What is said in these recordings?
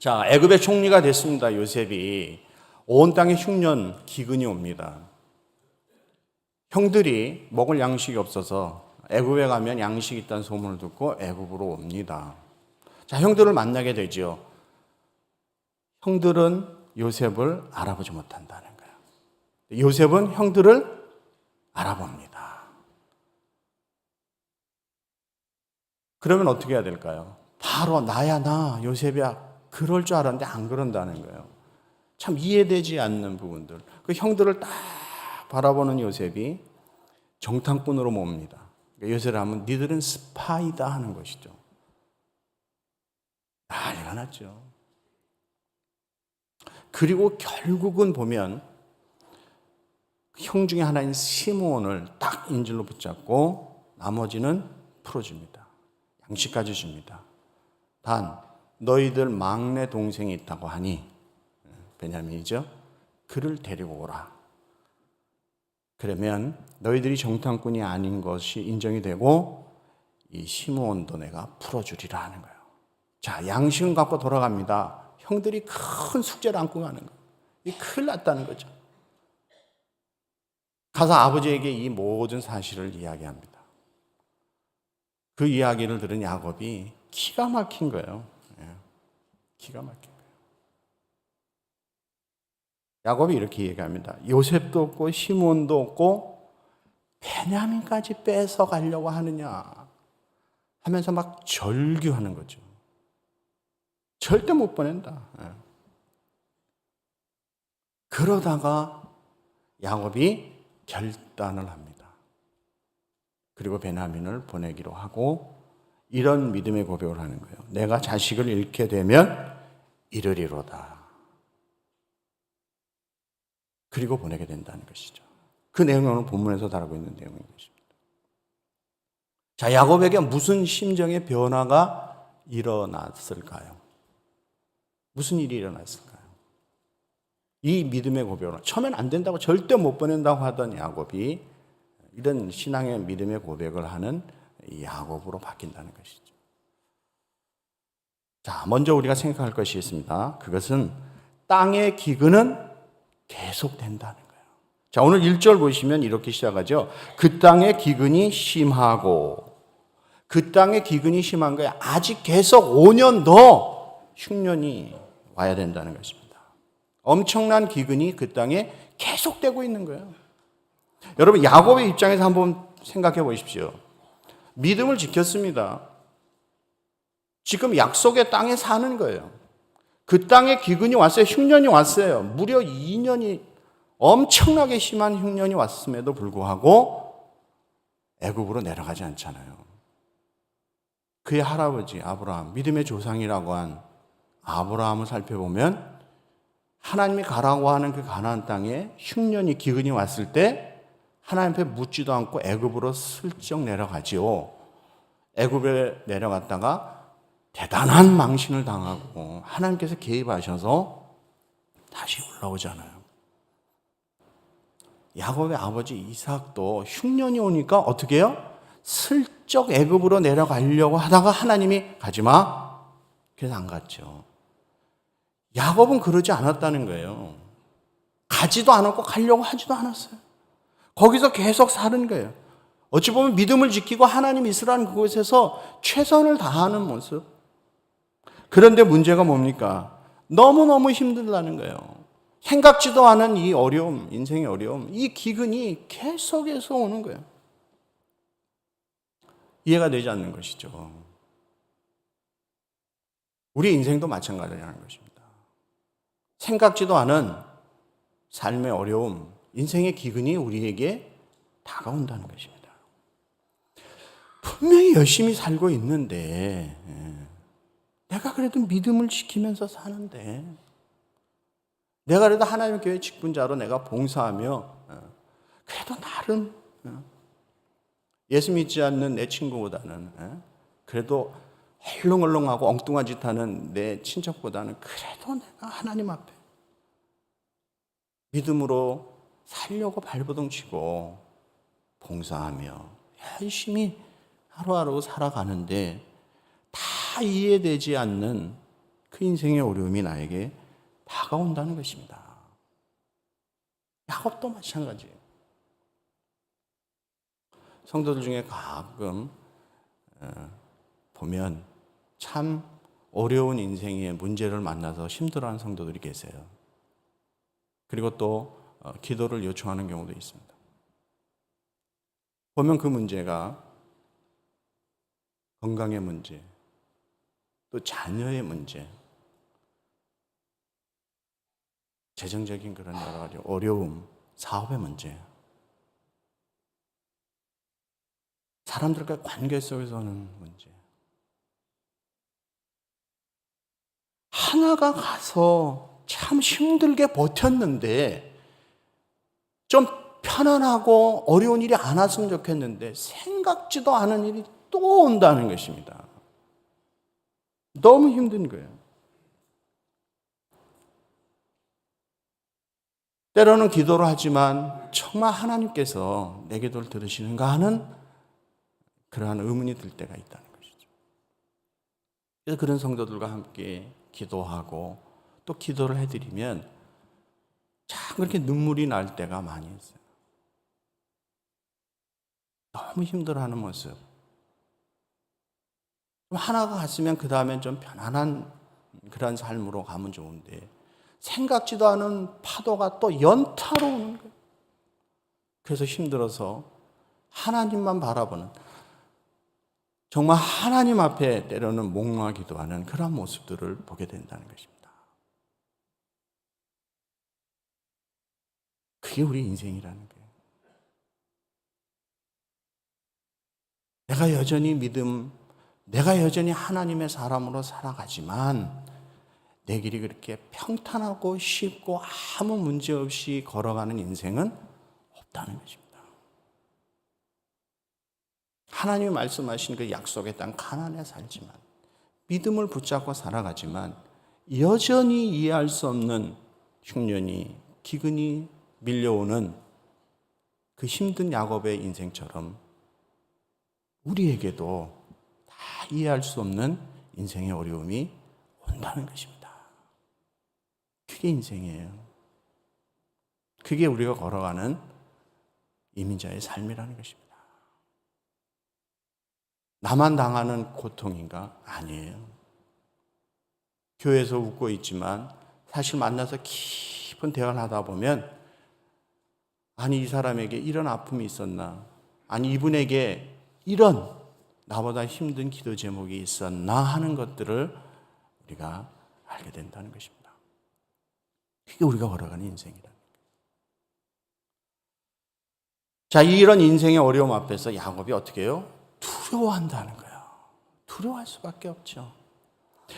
자, 애굽의 총리가 됐습니다. 요셉이. 온 땅에 흉년, 기근이 옵니다. 형들이 먹을 양식이 없어서 애굽에 가면 양식이 있다는 소문을 듣고 애굽으로 옵니다. 자, 형들을 만나게 되죠. 형들은 요셉을 알아보지 못한다는 거예요. 요셉은 형들을 알아봅니다. 그러면 어떻게 해야 될까요? 바로 나야 나 요셉이야 그럴 줄 알았는데 안 그런다는 거예요. 참 이해되지 않는 부분들. 그 형들을 딱 바라보는 요셉이 정탐꾼으로 몹니다. 그러니까 요셉을 하면 니들은 스파이다 하는 것이죠. 난리가 났죠. 그리고 결국은 보면 형 중에 하나인 시므온을 딱 인질로 붙잡고 나머지는 풀어줍니다. 양식까지 줍니다. 단 너희들 막내 동생이 있다고 하니 베냐민이죠. 그를 데리고 오라. 그러면 너희들이 정탐꾼이 아닌 것이 인정이 되고 이 시므온도 내가 풀어주리라 하는 거예요. 자, 양식은 갖고 돌아갑니다. 형들이 큰 숙제를 안고 가는 거예요. 이 큰일 났다는 거죠. 가서 아버지에게 이 모든 사실을 이야기합니다. 그 이야기를 들은 야곱이 기가 막힌 거예요. 기가 막힌 거예요. 야곱이 이렇게 얘기합니다. 요셉도 없고 시므온도 없고 베냐민까지 뺏어 가려고 하느냐 하면서 막 절규하는 거죠. 절대 못 보낸다. 그러다가 야곱이 결단을 합니다. 그리고 베냐민을 보내기로 하고 이런 믿음의 고백을 하는 거예요. 내가 자식을 잃게 되면 이르리로다. 그리고 보내게 된다는 것이죠. 그 내용은 오늘 본문에서 다루고 있는 내용인 것입니다. 자, 야곱에게 무슨 심정의 변화가 일어났을까요? 무슨 일이 일어났을까요? 이 믿음의 고백을 처음엔 안 된다고 절대 못 보낸다고 하던 야곱이 이런 신앙의 믿음의 고백을 하는 야곱으로 바뀐다는 것이죠. 자, 먼저 우리가 생각할 것이 있습니다. 그것은 땅의 기근은 계속된다는 거예요. 자, 오늘 1절 보시면 이렇게 시작하죠. 그 땅의 기근이 심하고, 그 땅의 기근이 심한 거예요. 아직 계속 5년 더 흉년이 와야 된다는 것입니다. 엄청난 기근이 그 땅에 계속되고 있는 거예요. 여러분, 야곱의 입장에서 한번 생각해 보십시오. 믿음을 지켰습니다. 지금 약속의 땅에 사는 거예요. 그 땅에 기근이 왔어요. 흉년이 왔어요. 무려 2년이 엄청나게 심한 흉년이 왔음에도 불구하고 애굽으로 내려가지 않잖아요. 그의 할아버지 아브라함, 믿음의 조상이라고 한 아브라함을 살펴보면 하나님이 가라고 하는 그 가나안 땅에 흉년이 기근이 왔을 때 하나님 앞에 묻지도 않고 애굽으로 슬쩍 내려가지요. 애굽에 내려갔다가 대단한 망신을 당하고 하나님께서 개입하셔서 다시 올라오잖아요. 야곱의 아버지 이삭도 흉년이 오니까 어떻게 해요? 슬쩍 애굽으로 내려가려고 하다가 하나님이 가지마. 그래서 안 갔죠. 야곱은 그러지 않았다는 거예요. 가지도 않았고 가려고 하지도 않았어요. 거기서 계속 사는 거예요. 어찌 보면 믿음을 지키고 하나님 있으라는 그곳에서 최선을 다하는 모습. 그런데 문제가 뭡니까? 너무너무 힘들다는 거예요. 생각지도 않은 이 어려움, 인생의 어려움, 이 기근이 계속해서 오는 거예요. 이해가 되지 않는 것이죠. 우리 인생도 마찬가지라는 것입니다. 생각지도 않은 삶의 어려움, 인생의 기근이 우리에게 다가온다는 것입니다. 분명히 열심히 살고 있는데 내가 그래도 믿음을 지키면서 사는데 내가 그래도 하나님 교회 직분자로 내가 봉사하며 그래도 나름 예수 믿지 않는 내 친구보다는 그래도 헐렁헐렁하고 엉뚱한 짓 하는 내 친척보다는 그래도 내가 하나님 앞에 믿음으로 살려고 발버둥 치고 봉사하며 열심히 하루하루 살아가는데 다 이해되지 않는 그 인생의 어려움이 나에게 다가온다는 것입니다. 야곱도 마찬가지예요. 성도들 중에 가끔 보면 참 어려운 인생의 문제를 만나서 힘들어하는 성도들이 계세요. 그리고 또 기도를 요청하는 경우도 있습니다. 보면 그 문제가 건강의 문제, 또 자녀의 문제, 재정적인 그런 여러 가지 어려움, 사업의 문제, 사람들과의 관계 속에서 오는 문제. 하나가 가서 참 힘들게 버텼는데 좀 편안하고 어려운 일이 안 왔으면 좋겠는데 생각지도 않은 일이 또 온다는 것입니다. 너무 힘든 거예요. 때로는 기도를 하지만 정말 하나님께서 내 기도를 들으시는가 하는 그러한 의문이 들 때가 있다는 것이죠. 그래서 그런 성도들과 함께 기도하고 또 기도를 해드리면 참 그렇게 눈물이 날 때가 많이 있어요. 너무 힘들어하는 모습. 하나가 갔으면 그 다음엔 좀 편안한 그런 삶으로 가면 좋은데 생각지도 않은 파도가 또 연타로 오는 거예요. 그래서 힘들어서 하나님만 바라보는, 정말 하나님 앞에 때로는 목마기도 하는 그런 모습들을 보게 된다는 것입니다. 그게 우리 인생이라는 거예요. 내가 여전히 하나님의 사람으로 살아가지만 내 길이 그렇게 평탄하고 쉽고 아무 문제 없이 걸어가는 인생은 없다는 것입니다. 하나님이 말씀하신 그 약속의 땅 가나안에 살지만 믿음을 붙잡고 살아가지만 여전히 이해할 수 없는 흉년이 기근이 밀려오는 그 힘든 야곱의 인생처럼 우리에게도 다 이해할 수 없는 인생의 어려움이 온다는 것입니다. 그게 인생이에요. 그게 우리가 걸어가는 이민자의 삶이라는 것입니다. 나만 당하는 고통인가? 아니에요. 교회에서 웃고 있지만 사실 만나서 깊은 대화를 하다 보면 아니 이 사람에게 이런 아픔이 있었나? 아니 이분에게 이런 나보다 힘든 기도 제목이 있었나 하는 것들을 우리가 알게 된다는 것입니다. 그게 우리가 걸어가는 인생이라는 거예요. 자, 이런 인생의 어려움 앞에서 야곱이 어떻게 해요? 두려워한다는 거예요. 두려워할 수밖에 없죠.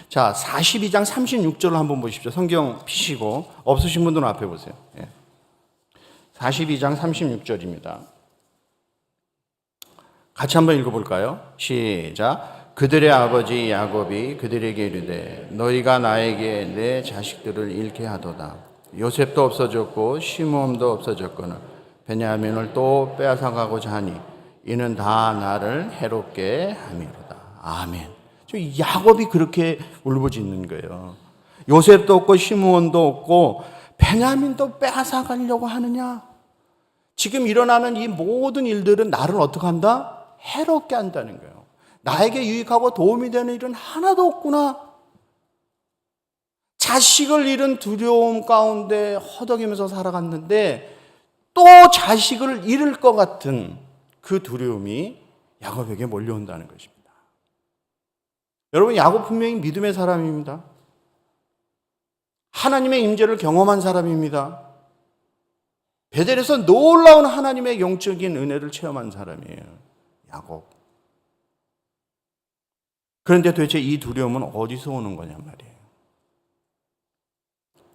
자, 42장 36절을 한번 보십시오. 성경 피시고 없으신 분들은 앞에 보세요. 42장 36절입니다. 같이 한번 읽어볼까요? 시작. 그들의 아버지 야곱이 그들에게 이르되 너희가 나에게 내 자식들을 잃게 하도다. 요셉도 없어졌고 시므온도 없어졌거늘 베냐민을 또 빼앗아가고자 하니 이는 다 나를 해롭게 함이로다. 아멘. 야곱이 그렇게 울부짖는 거예요. 요셉도 없고 시므온도 없고 베냐민도 빼앗아가려고 하느냐? 지금 일어나는 이 모든 일들은 나를 어떻게 한다? 해롭게 한다는 거예요. 나에게 유익하고 도움이 되는 일은 하나도 없구나. 자식을 잃은 두려움 가운데 허덕이면서 살아갔는데 또 자식을 잃을 것 같은 그 두려움이 야곱에게 몰려온다는 것입니다. 여러분, 야곱 분명히 믿음의 사람입니다. 하나님의 임재를 경험한 사람입니다. 베델에서 놀라운 하나님의 영적인 은혜를 체험한 사람이에요. 야곱. 그런데 도대체 이 두려움은 어디서 오는 거냔 말이에요.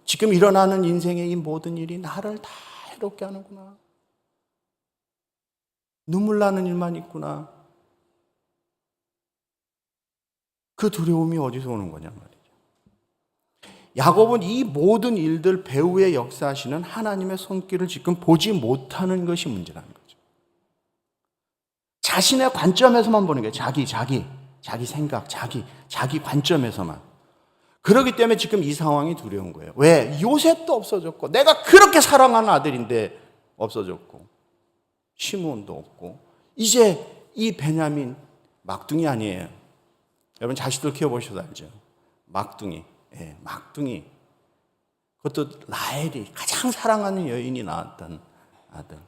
지금 일어나는 인생의 이 모든 일이 나를 다 해롭게 하는구나. 눈물 나는 일만 있구나. 그 두려움이 어디서 오는 거냐 말이죠. 야곱은 이 모든 일들 배후에 역사하시는 하나님의 손길을 지금 보지 못하는 것이 문제라는 거죠. 자신의 관점에서만 보는 거예요. 자기 생각, 자기 관점에서만. 그렇기 때문에 지금 이 상황이 두려운 거예요. 왜? 요셉도 없어졌고 내가 그렇게 사랑하는 아들인데 없어졌고 시므온도 없고 이제 이 베냐민 막둥이 아니에요. 여러분 자식들 키워보셔도 알죠. 막둥이. 예, 막둥이. 그것도 라헬이 가장 사랑하는 여인이 낳았던 아들.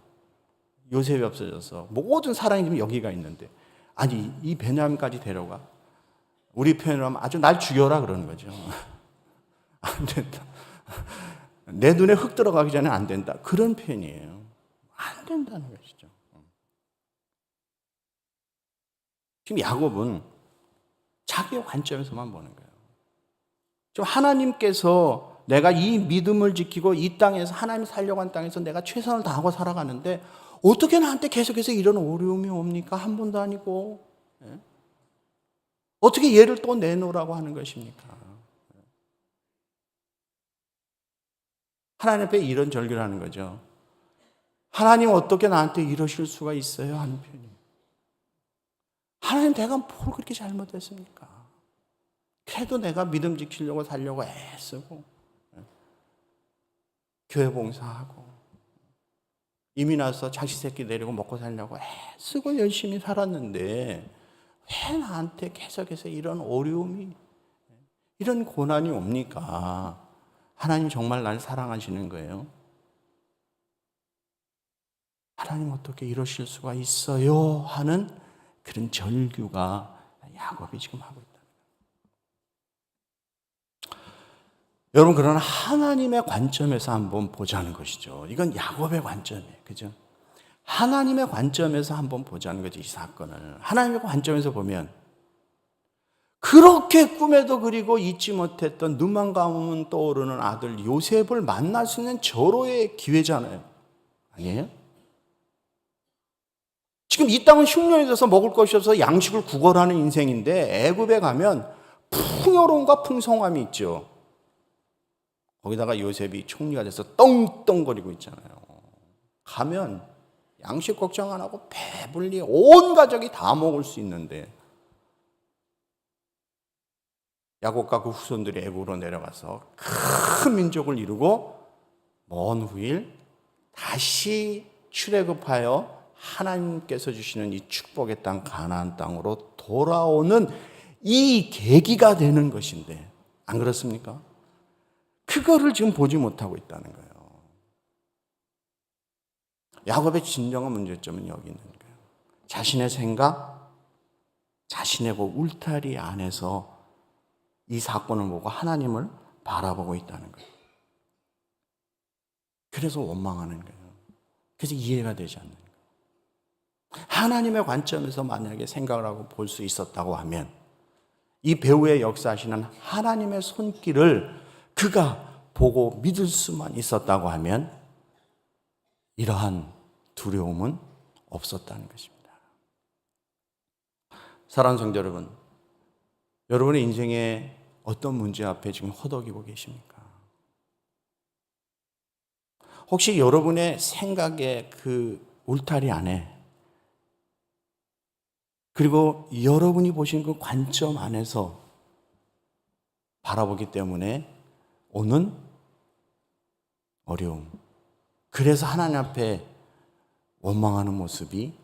요셉이 없어져서 모든 사랑이 지금 여기가 있는데 아니 이 베냐민까지 데려가. 우리 표현으로 하면 아주 날 죽여라 그러는 거죠. 안 된다. 내 눈에 흙 들어가기 전에 안 된다. 그런 표현이에요. 안 된다는 것이죠. 지금 야곱은 자기의 관점에서만 보는 거예요. 지금 하나님께서 내가 이 믿음을 지키고 이 땅에서 하나님 살려고 한 땅에서 내가 최선을 다하고 살아가는데 어떻게 나한테 계속해서 이런 어려움이 옵니까? 한 번도 아니고. 예? 어떻게 얘를 또 내놓으라고 하는 것입니까? 하나님 앞에 이런 절규를 하는 거죠. 하나님 어떻게 나한테 이러실 수가 있어요? 하는 표현이에요. 하나님 내가 뭘 그렇게 잘못했습니까? 그래도 내가 믿음 지키려고 살려고 애쓰고 교회 봉사하고 이민 와서 자식 새끼 데리고 먹고 살려고 애쓰고 열심히 살았는데 왜 나한테 계속해서 이런 어려움이 이런 고난이 옵니까? 하나님 정말 날 사랑하시는 거예요? 하나님 어떻게 이러실 수가 있어요? 하는 그런 절규가 야곱이 지금 하고 있다. 여러분 그러나 하나님의 관점에서 한번 보자는 것이죠. 이건 야곱의 관점이에요. 그죠? 하나님의 관점에서 한번 보자는 거죠. 이 사건을. 하나님의 관점에서 보면 그렇게 꿈에도 그리고 잊지 못했던 눈만 감으면 떠오르는 아들 요셉을 만날 수 있는 절호의 기회잖아요. 아니에요? 지금 이 땅은 흉년이 돼서 먹을 것이 없어서 양식을 구걸하는 인생인데 애굽에 가면 풍요로움과 풍성함이 있죠. 거기다가 요셉이 총리가 돼서 떵떵거리고 있잖아요. 가면 양식 걱정 안 하고 배불리 온 가족이 다 먹을 수 있는데 야곱과 그 후손들이 애굽으로 내려가서 큰 민족을 이루고 먼 후일 다시 출애굽하여 하나님께서 주시는 이 축복의 땅 가나안 땅으로 돌아오는 이 계기가 되는 것인데 안 그렇습니까? 그거를 지금 보지 못하고 있다는 거예요. 야곱의 진정한 문제점은 여기 있는 거예요. 자신의 생각, 자신의 그 울타리 안에서 이 사건을 보고 하나님을 바라보고 있다는 거예요. 그래서 원망하는 거예요. 그래서 이해가 되지 않는 거예요. 하나님의 관점에서 만약에 생각을 하고 볼 수 있었다고 하면 이 배후에 역사하시는 하나님의 손길을 그가 보고 믿을 수만 있었다고 하면 이러한 두려움은 없었다는 것입니다. 사랑하는 성도 여러분, 여러분의 인생에 어떤 문제 앞에 지금 허덕이고 계십니까? 혹시 여러분의 생각의 그 울타리 안에 그리고 여러분이 보신 그 관점 안에서 바라보기 때문에 오는 어려움. 그래서 하나님 앞에 원망하는 모습이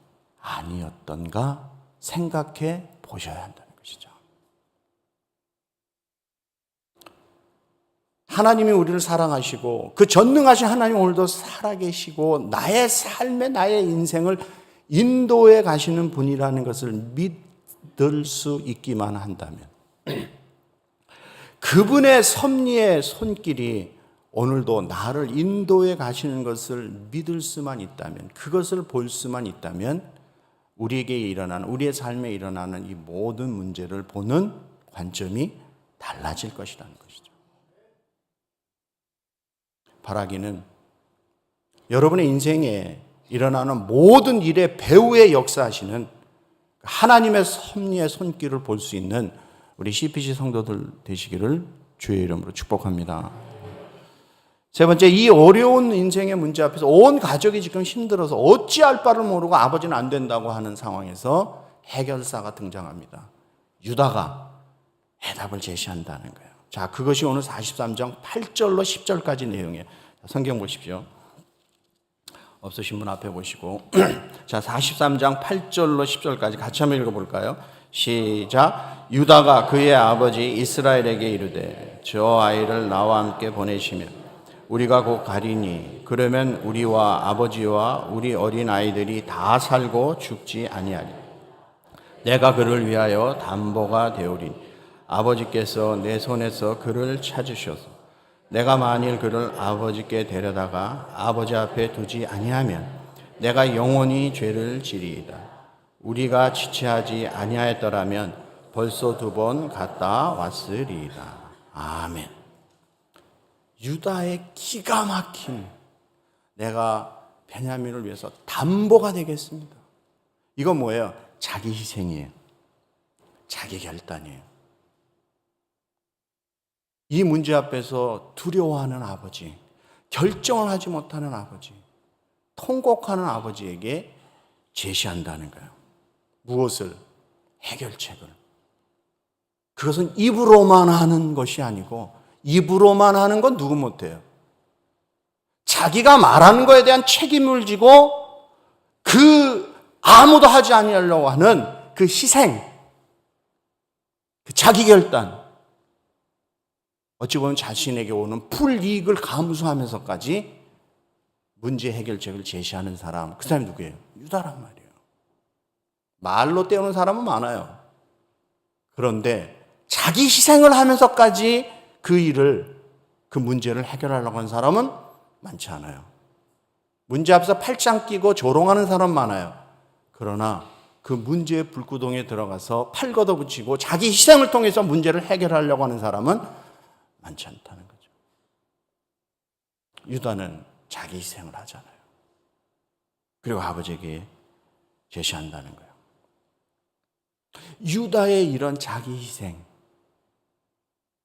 아니었던가 생각해 보셔야 한다는 것이죠. 하나님이 우리를 사랑하시고 그 전능하신 하나님 오늘도 살아계시고 나의 삶에 나의 인생을 인도해 가시는 분이라는 것을 믿을 수 있기만 한다면 그분의 섭리의 손길이 오늘도 나를 인도해 가시는 것을 믿을 수만 있다면 그것을 볼 수만 있다면 우리에게 일어나는 우리의 삶에 일어나는 이 모든 문제를 보는 관점이 달라질 것이라는 것이죠. 바라기는 여러분의 인생에 일어나는 모든 일의 배후에 역사하시는 하나님의 섭리의 손길을 볼 수 있는 우리 CPC 성도들 되시기를 주의 이름으로 축복합니다. 세 번째, 이 어려운 인생의 문제 앞에서 온 가족이 지금 힘들어서 어찌할 바를 모르고 아버지는 안 된다고 하는 상황에서 해결사가 등장합니다. 유다가 해답을 제시한다는 거예요. 자, 그것이 오늘 43장 8절로 10절까지 내용이에요. 성경 보십시오. 없으신 분 앞에 보시고 자, 43장 8절로 10절까지 같이 한번 읽어볼까요? 시작. 유다가 그의 아버지 이스라엘에게 이르되 저 아이를 나와 함께 보내시면 우리가 곧 가리니 그러면 우리와 아버지와 우리 어린 아이들이 다 살고 죽지 아니하리. 내가 그를 위하여 담보가 되오리니 아버지께서 내 손에서 그를 찾으셔서 내가 만일 그를 아버지께 데려다가 아버지 앞에 두지 아니하면 내가 영원히 죄를 지리이다. 우리가 지체하지 아니하였더라면 벌써 2번 갔다 왔으리이다. 아멘. 유다의 기가 막힌 내가 베냐민을 위해서 담보가 되겠습니다. 이건 뭐예요? 자기 희생이에요. 자기 결단이에요. 이 문제 앞에서 두려워하는 아버지, 결정을 하지 못하는 아버지, 통곡하는 아버지에게 제시한다는 거예요. 무엇을? 해결책을. 그것은 입으로만 하는 것이 아니고 입으로만 하는 건 누구 못해요. 자기가 말하는 거에 대한 책임을 지고 그 아무도 하지 아니하려고 하는 그 희생, 그 자기 결단, 어찌 보면 자신에게 오는 불이익을 감수하면서까지 문제 해결책을 제시하는 사람, 그 사람이 누구예요? 유다란 말이에요. 말로 때우는 사람은 많아요. 그런데 자기 희생을 하면서까지 그 일을, 그 문제를 해결하려고 하는 사람은 많지 않아요. 문제 앞에서 팔짱 끼고 조롱하는 사람 많아요. 그러나 그 문제의 불구덩이에 들어가서 팔 걷어붙이고 자기 희생을 통해서 문제를 해결하려고 하는 사람은 많지 않다는 거죠. 유다는 자기 희생을 하잖아요. 그리고 아버지에게 제시한다는 거예요. 유다의 이런 자기 희생.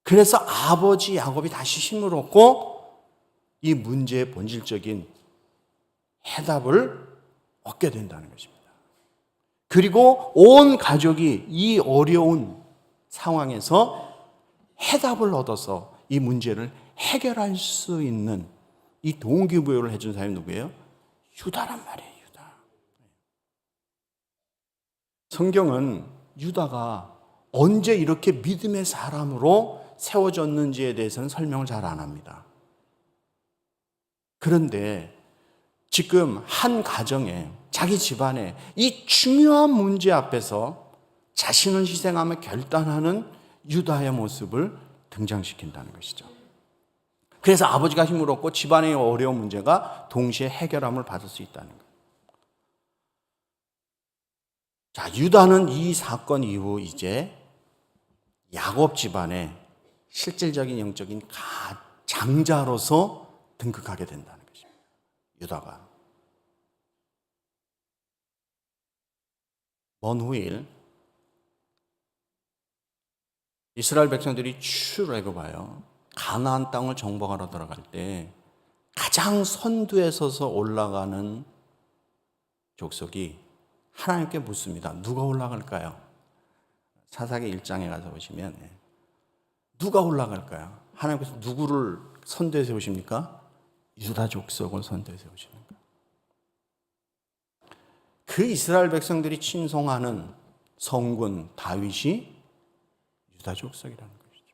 그래서 아버지 야곱이 다시 힘을 얻고 이 문제의 본질적인 해답을 얻게 된다는 것입니다. 그리고 온 가족이 이 어려운 상황에서 해답을 얻어서 이 문제를 해결할 수 있는 이 동기부여를 해준 사람이 누구예요? 유다란 말이에요. 유다. 성경은 유다가 언제 이렇게 믿음의 사람으로 세워졌는지에 대해서는 설명을 잘 안 합니다. 그런데 지금 한 가정에, 자기 집안에 이 중요한 문제 앞에서 자신을 희생하며 결단하는 유다의 모습을 등장시킨다는 것이죠. 그래서 아버지가 힘을 얻고 집안의 어려운 문제가 동시에 해결함을 받을 수 있다는 거예요. 자, 유다는 이 사건 이후 이제 야곱 집안의 실질적인 영적인 장자로서 등극하게 된다는 것입니다. 유다가. 먼 후일 이스라엘 백성들이 출애굽하여 가나안 땅을 정복하러 들어갈 때 가장 선두에 서서 올라가는 족속이 하나님께 묻습니다. 누가 올라갈까요? 사사기 1장에 가서 보시면 누가 올라갈까요? 하나님께서 누구를 선두에 세우십니까? 유다 족속을 선두에 세우시는 거예요. 그 이스라엘 백성들이 친송하는 성군 다윗이 유다 족속이라는 것이죠.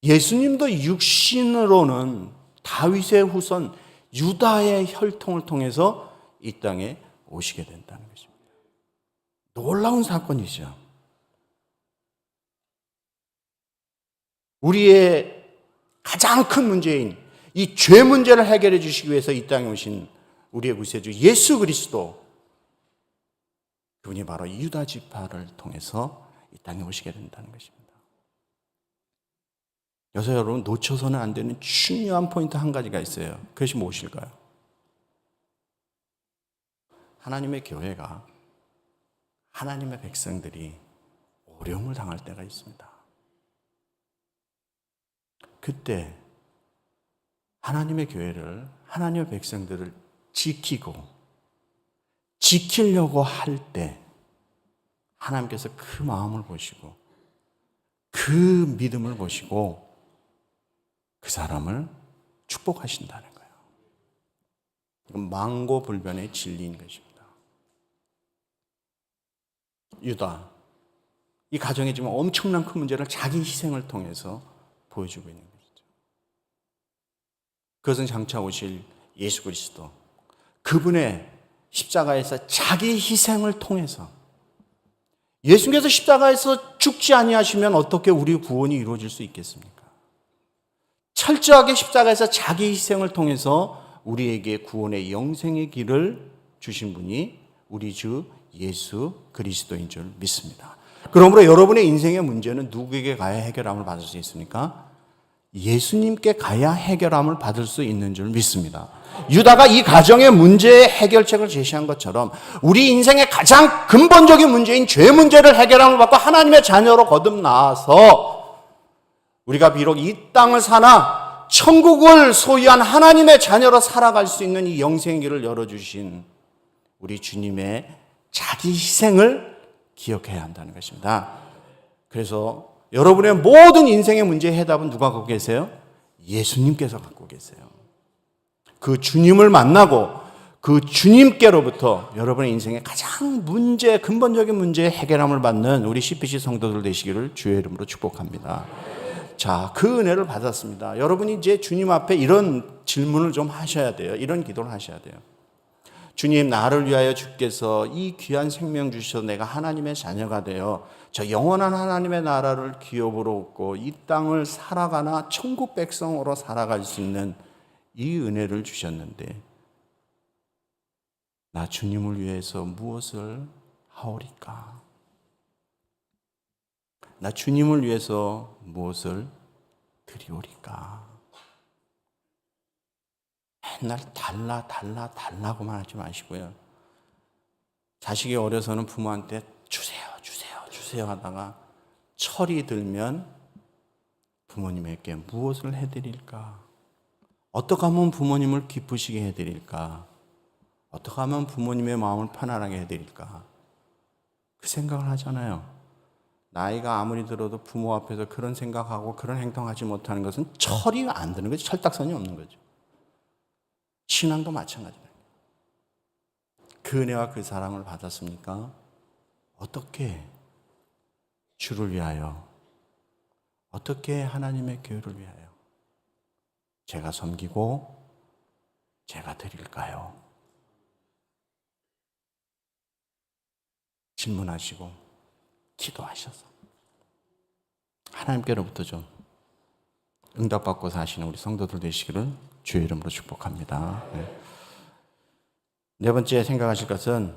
예수님도 육신으로는 다윗의 후손 유다의 혈통을 통해서 이 땅에 오시게 된다는 것입니다. 놀라운 사건이죠. 우리의 가장 큰 문제인 이 죄 문제를 해결해 주시기 위해서 이 땅에 오신 우리의 구세주 예수 그리스도, 그분이 바로 유다 지파를 통해서 이 땅에 오시게 된다는 것입니다. 여기서 여러분 놓쳐서는 안 되는 중요한 포인트 한 가지가 있어요. 그것이 무엇일까요? 하나님의 교회가, 하나님의 백성들이 어려움을 당할 때가 있습니다. 그때 하나님의 교회를, 하나님의 백성들을 지키려고 할 때 하나님께서 그 마음을 보시고 그 믿음을 보시고 그 사람을 축복하신다는 거예요. 이건 망고불변의 진리인 것입니다. 유다, 이 가정에 지금 엄청난 큰 문제를 자기 희생을 통해서 보여주고 있는 것이죠. 그것은 장차 오실 예수 그리스도, 그분의 십자가에서 자기 희생을 통해서, 예수님께서 십자가에서 죽지 아니하시면 어떻게 우리 구원이 이루어질 수 있겠습니까? 철저하게 십자가에서 자기 희생을 통해서 우리에게 구원의 영생의 길을 주신 분이 우리 주 예수 그리스도인 줄 믿습니다. 그러므로 여러분의 인생의 문제는 누구에게 가야 해결함을 받을 수 있습니까? 예수님께 가야 해결함을 받을 수 있는 줄 믿습니다. 유다가 이 가정의 문제의 해결책을 제시한 것처럼 우리 인생의 가장 근본적인 문제인 죄 문제를 해결함을 받고 하나님의 자녀로 거듭나서 우리가 비록 이 땅을 사나 천국을 소유한 하나님의 자녀로 살아갈 수 있는 이 영생의 길을 열어주신 우리 주님의 자기 희생을 기억해야 한다는 것입니다. 그래서 여러분의 모든 인생의 문제의 해답은 누가 갖고 계세요? 예수님께서 갖고 계세요. 그 주님을 만나고 그 주님께로부터 여러분의 인생의 가장 근본적인 문제의 해결함을 받는 우리 CPC 성도들 되시기를 주의 이름으로 축복합니다. 자, 그 은혜를 받았습니다. 여러분이 이제 주님 앞에 이런 질문을 좀 하셔야 돼요. 이런 기도를 하셔야 돼요. 주님, 나를 위하여 주께서 이 귀한 생명 주셔서 내가 하나님의 자녀가 되어 저 영원한 하나님의 나라를 기업으로 얻고 이 땅을 살아가나 천국 백성으로 살아갈 수 있는 이 은혜를 주셨는데 나 주님을 위해서 무엇을 하오리까? 나 주님을 위해서 무엇을 드리오리까? 맨날 달라고만 하지 마시고요. 자식이 어려서는 부모한테 주세요 하다가 철이 들면 부모님에게 무엇을 해드릴까? 어떻게 하면 부모님을 기쁘시게 해드릴까? 어떻게 하면 부모님의 마음을 편안하게 해드릴까? 그 생각을 하잖아요. 나이가 아무리 들어도 부모 앞에서 그런 생각하고 그런 행동하지 못하는 것은 철이 안 드는 거죠. 철딱선이 없는 거죠. 신앙도 마찬가지다. 그 은혜와 그 사랑을 받았습니까? 어떻게 주를 위하여, 어떻게 하나님의 교회를 위하여 제가 섬기고 제가 드릴까요? 질문하시고 기도하셔서 하나님께로부터 좀 응답받고 사시는 우리 성도들 되시기를 주의 이름으로 축복합니다. 네 번째 생각하실 것은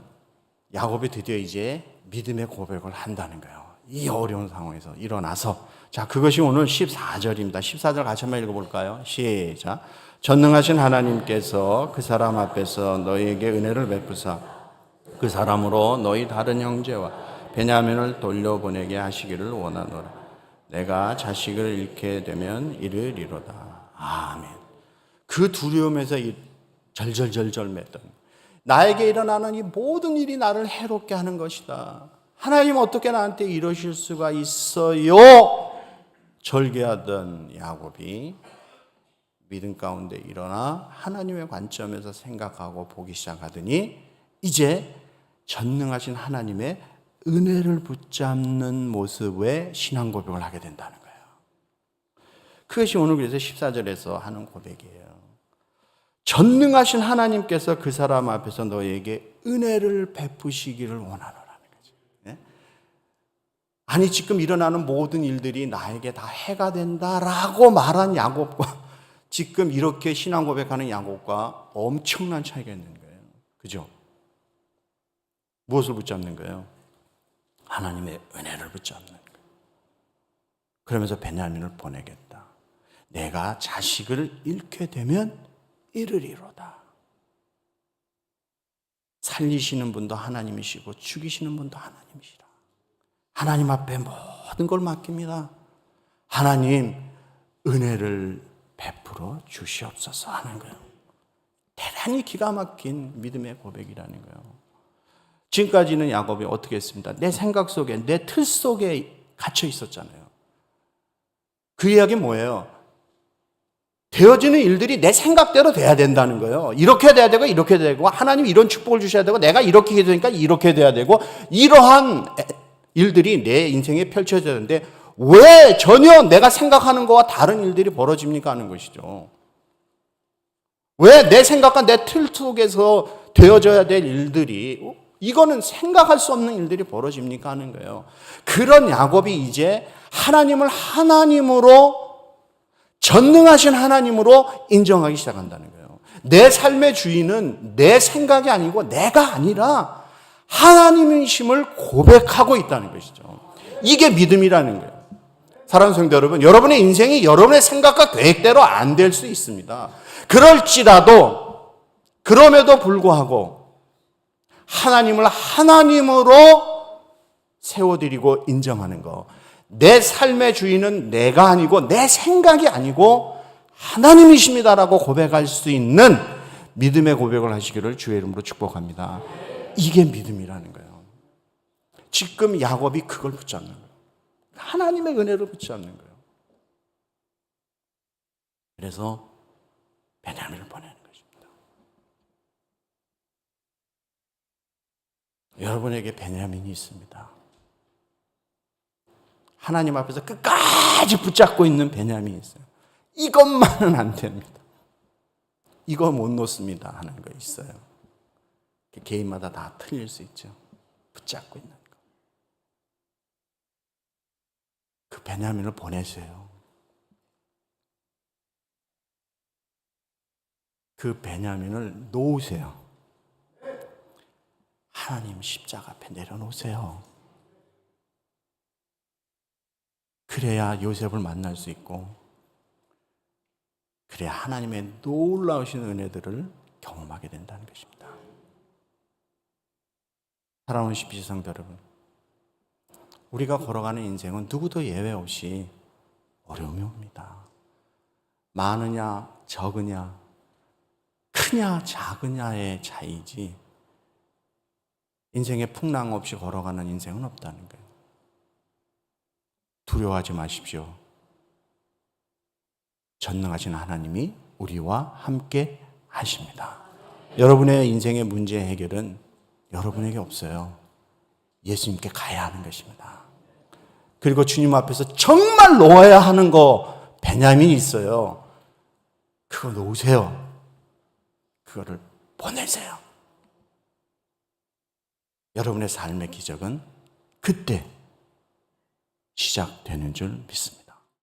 야곱이 드디어 이제 믿음의 고백을 한다는 거예요. 이 어려운 상황에서 일어나서. 자, 그것이 오늘 14절입니다. 14절 같이 한번 읽어볼까요? 시작. 전능하신 하나님께서 그 사람 앞에서 너희에게 은혜를 베푸사 그 사람으로 너희 다른 형제와 베냐민을 돌려보내게 하시기를 원하노라. 내가 자식을 잃게 되면 이르리로다. 아멘. 그 두려움에서 절절절절 맺던 나에게 일어나는 이 모든 일이 나를 해롭게 하는 것이다. 하나님 어떻게 나한테 이러실 수가 있어요? 절개하던 야곱이 믿음 가운데 일어나 하나님의 관점에서 생각하고 보기 시작하더니 이제 전능하신 하나님의 은혜를 붙잡는 모습의 신앙 고백을 하게 된다는 거예요. 그것이 오늘 그래서 14절에서 하는 고백이에요. 전능하신 하나님께서 그 사람 앞에서 너에게 은혜를 베푸시기를 원하노라는 거죠. 네? 아니 지금 일어나는 모든 일들이 나에게 다 해가 된다라고 말한 야곱과 지금 이렇게 신앙 고백하는 야곱과 엄청난 차이가 있는 거예요. 그죠? 무엇을 붙잡는 거예요? 하나님의 은혜를 붙잡는 거예요. 그러면서 베냐민을 보내겠다. 내가 자식을 잃게 되면 이르리로다. 살리시는 분도 하나님이시고 죽이시는 분도 하나님이시라. 하나님 앞에 모든 걸 맡깁니다. 하나님 은혜를 베풀어 주시옵소서 하는 거예요. 대단히 기가 막힌 믿음의 고백이라는 거예요. 지금까지는 야곱이 어떻게 했습니다? 내 생각 속에, 내 틀 속에 갇혀 있었잖아요. 그 이야기 뭐예요? 되어지는 일들이 내 생각대로 돼야 된다는 거예요. 이렇게 돼야 되고 이렇게 되고 하나님 이런 축복을 주셔야 되고 내가 이렇게 해야 되니까 이렇게 돼야 되고 이러한 일들이 내 인생에 펼쳐져야 되는데 왜 전혀 내가 생각하는 것과 다른 일들이 벌어집니까 하는 것이죠. 왜 내 생각과 내 틀 속에서 되어져야 될 일들이 이거는 생각할 수 없는 일들이 벌어집니까 하는 거예요. 그런 야곱이 이제 하나님을 하나님으로 전능하신 하나님으로 인정하기 시작한다는 거예요. 내 삶의 주인은 내 생각이 아니고 내가 아니라 하나님이심을 고백하고 있다는 것이죠. 이게 믿음이라는 거예요. 사랑하는 성도 여러분, 여러분의 인생이 여러분의 생각과 계획대로 안 될 수 있습니다. 그럴지라도 그럼에도 불구하고 하나님을 하나님으로 세워드리고 인정하는 것. 내 삶의 주인은 내가 아니고 내 생각이 아니고 하나님이십니다라고 고백할 수 있는 믿음의 고백을 하시기를 주의 이름으로 축복합니다. 이게 믿음이라는 거예요. 지금 야곱이 그걸 붙잡는 거예요. 하나님의 은혜를 붙잡는 거예요. 그래서 베냐민을 보내는 것입니다. 여러분에게 베냐민이 있습니다. 하나님 앞에서 끝까지 붙잡고 있는 베냐민이 있어요. 이것만은 안 됩니다. 이거 못 놓습니다 하는 거 있어요. 개인마다 다 틀릴 수 있죠. 붙잡고 있는 거. 그 베냐민을 보내세요. 그 베냐민을 놓으세요. 하나님 십자가 앞에 내려놓으세요. 그래야 요셉을 만날 수 있고 그래야 하나님의 놀라우신 은혜들을 경험하게 된다는 것입니다. 사랑하는 십시성도 여러분, 우리가 걸어가는 인생은 누구도 예외 없이 어려움이 옵니다. 많으냐 적으냐 크냐 작으냐의 차이지 인생에 풍랑 없이 걸어가는 인생은 없다는 거예요. 두려워하지 마십시오. 전능하신 하나님이 우리와 함께 하십니다. 여러분의 인생의 문제 해결은 여러분에게 없어요. 예수님께 가야 하는 것입니다. 그리고 주님 앞에서 정말 놓아야 하는 거 베냐민이 있어요. 그거 놓으세요. 그거를 보내세요. 여러분의 삶의 기적은 그때 시작되는 줄 믿습니다.